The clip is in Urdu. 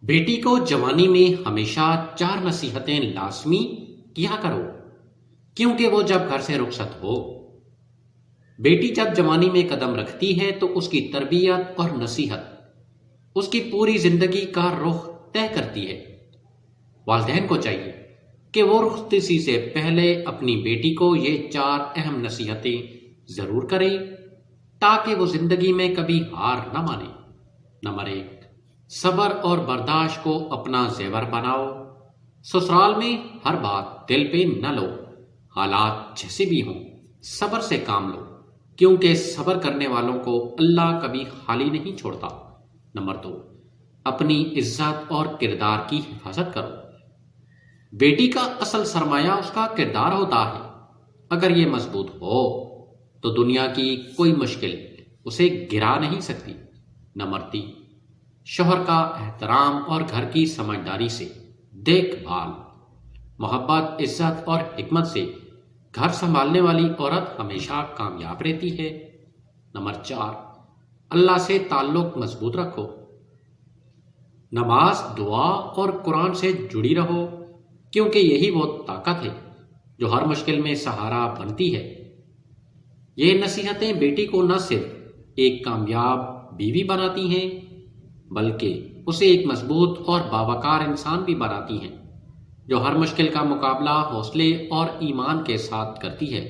بیٹی کو جوانی میں ہمیشہ 4 نصیحتیں لازمی کیا کرو، کیونکہ وہ جب گھر سے رخصت ہو۔ بیٹی جب جوانی میں قدم رکھتی ہے تو اس کی تربیت اور نصیحت اس کی پوری زندگی کا رخ طے کرتی ہے۔ والدین کو چاہیے کہ وہ رخصتی سے پہلے اپنی بیٹی کو یہ 4 اہم نصیحتیں ضرور کریں تاکہ وہ زندگی میں کبھی ہار نہ مانے۔ نمبر 1، صبر اور برداشت کو اپنا زیور بناؤ۔ سسرال میں ہر بات دل پہ نہ لو، حالات جیسے بھی ہوں صبر سے کام لو، کیونکہ صبر کرنے والوں کو اللہ کبھی خالی نہیں چھوڑتا۔ نمبر 2، اپنی عزت اور کردار کی حفاظت کرو۔ بیٹی کا اصل سرمایہ اس کا کردار ہوتا ہے، اگر یہ مضبوط ہو تو دنیا کی کوئی مشکل اسے گرا نہیں سکتی۔ نمبر 3، شوہر کا احترام اور گھر کی سمجھداری سے دیکھ بھال۔ محبت، عزت اور حکمت سے گھر سنبھالنے والی عورت ہمیشہ کامیاب رہتی ہے۔ نمبر 4، اللہ سے تعلق مضبوط رکھو۔ نماز، دعا اور قرآن سے جڑی رہو، کیونکہ یہی وہ طاقت ہے جو ہر مشکل میں سہارا بنتی ہے۔ یہ نصیحتیں بیٹی کو نہ صرف ایک کامیاب بیوی بناتی ہیں بلکہ اسے ایک مضبوط اور باوقار انسان بھی بناتی ہیں جو ہر مشکل کا مقابلہ حوصلے اور ایمان کے ساتھ کرتی ہے۔